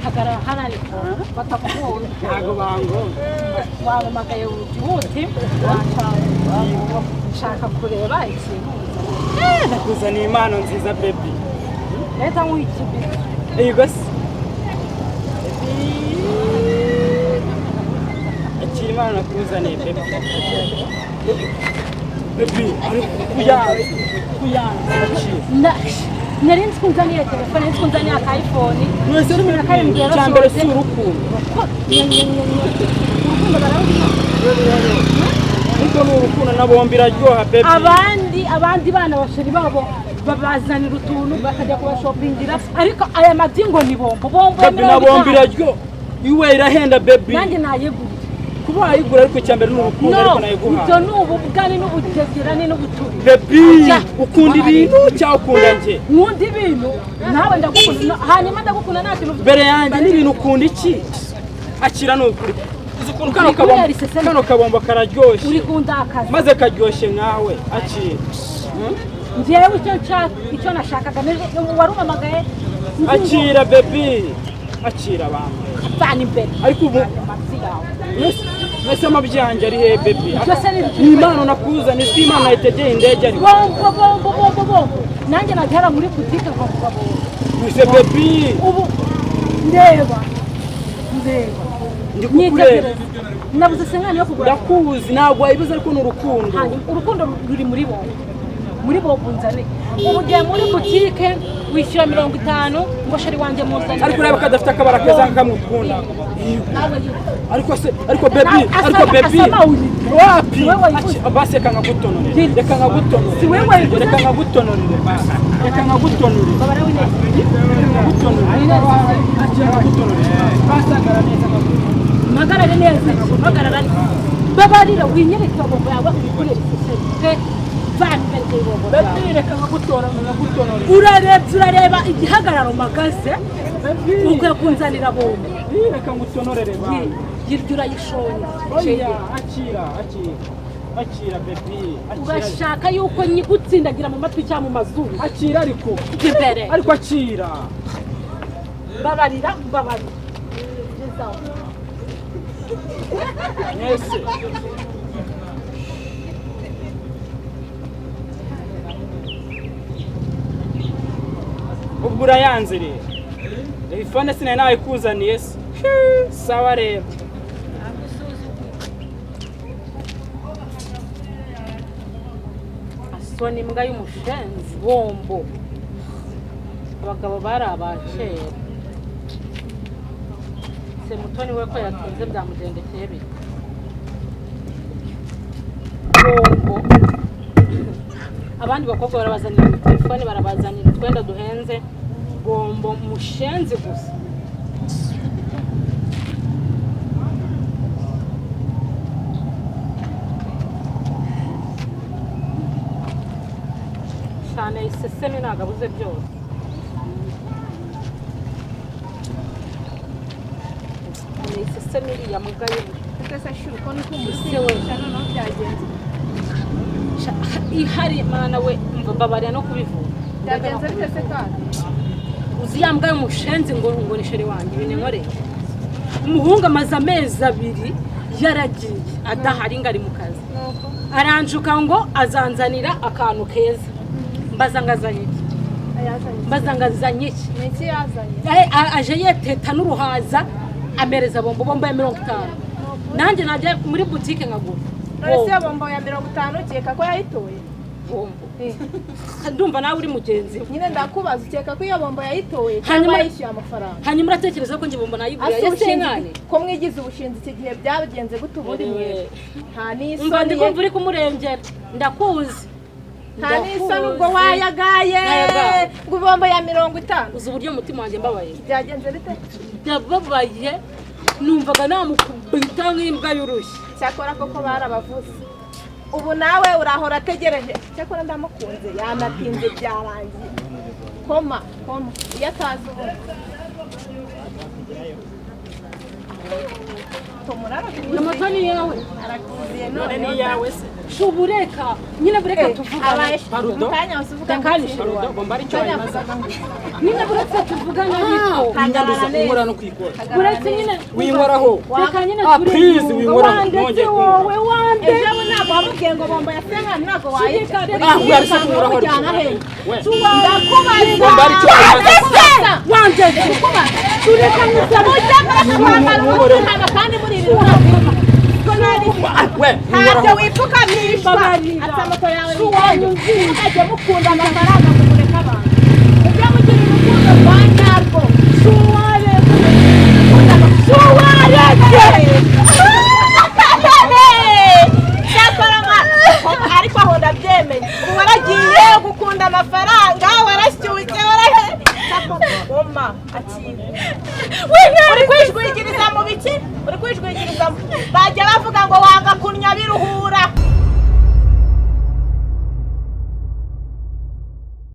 hagara harariko batakubona ntago bango wabamagaye ubuti nshaka kureba ikintu nakuzaniye impano nziza baby leta nk'ikibisi yego se akiri impano nakuzaniye baby nari nzi ko unzaniye telefone nzi ko unzaniye aka iPhone cyambere si urukundo urukundo barawugira ariko ni urukundo na bombi iraryoha baby abandi bana basheri babo babazanira utuntu bakajya kubashopingira ariko aya madingo ni bombo baby na bombi iraryoha iwe irahenda baby nanjye nayegura kuba ayigura ariko cyambere ni urukundo ariko nayiguha ibyo ni ubugani n'ubutegirane n'ubuturi baby ukunda ibintu cyangwa ukunda nje nkunda ibintu nawe ndagukunda hanyuma ndagukunda nta kintu mbere yanjye n'ibintu ukunda iki akira n'ukuri kano kabombo kararyoshye uri kundakaza maze karyoshye nkawe akira njyewe icyo nashakaga warumamagaye akira baby akira abantu bana imbere ariko ubu mwese amabyanjye ari he baby ni impano nakuzanye si impano yitegeye indege ariko bombo nanjye nagera muri butike nkavuga bo mwese baby ubu ndeba ndi kukureba nabuze senkani yo kugura ndakuzi ntabwo wayibuze ariko ni urukundo ruri muri bo bunzane ubu giye muri butike wishyura 50 ngo sheri wanjye muzanye ariko ureba kadafite akabara keza nkamukunda ariko baby wapi basi reka nkagutonorere reka nkagutonorere babara wine magara neza magara babarira winyereka bombo yawe ukure isese urareba igihagararo magaze ukwiye kunzanira bombo reka ngutonorere bana yirya urayishonye akira baby ugashaka yuko nyigutsindagira mu matwi cyangwa mu mazuru akira ariko imbere ariko akira babarira Yes. Ubwo Yanze rero telefone sinari nawe kuzaniye sawa rero asoni imbwa y'umushenzi bombo abagabo bari abakera se mutoni we ko yatunze byamugendekeye bite bombo abandi bakobwa barabazanira telefone barabazanira twenda duhenze bombo mushenzi gusa cyane isesemi nagabuze byose isesemi iriya mugaye Kasa shuru ko niko umusiwe no byagenze ihari mana we mbabarira no kubivuga byagenze bitese kandi uziyambwa y'umushenzi ngo ni shere wanjye binenkoreye umuhungu amaze amezi 2 yaragiye adahari ngari mu kazi aranjuka ngo azanzanira akantu keza mbazangazanye iki niki yazanye aje yeteta n'uruhaza amereza bombo ya 50 nanjye najye muri boutique nkagura ese bombo ya 50 ukeka ko yayitoye bombo ndumva nawe uri mugenzi nyine ndakubaza ukeka ko iyo bombo yayitoye cyangwa yishyuye amafaranga hanyuma uratekereza ko nje bombo nayiguriye yasenkane ko mwigize ubushinzi iki gihe byagenze gute ubundi mwe nta n'isoni mba ndi kumva uri kumurengera ndakuzi nta n'isoni ubwo wayagaye ngo bombo ya 50 uzi uburyo umutima wanjye mbabaye byagenze bite ndababaye numvaga namukubita nk'imbwa y'urushyi cyakora koko barabavuze ubu nawe urahora ategereje cyakora ndamukunze yanatinze byarangiye koma iyo atazi ubu moto muraro iyo moto ni yawe arakuziye none ni yawe se shubureka nyine bureka tuvugane Parudo mukanya usuvuga Parudo bomba ari cyo imaze nyine bureka tuvugane ariko kanyanduza kunkora no kwikora buretse nyine winkoraho reka nyine please winkoraho wandetse wowe wande ejo ntabwo wamubwiye ngo bombo yasenga ntabwo wayita uyari se kunkuraho ndakubaza bomba ari cyo imaze wandetse tureka nkusaba kandi muri ibi ntacyo wipfukamishwa ati moto yawe ni ukajya mukunda amafaranga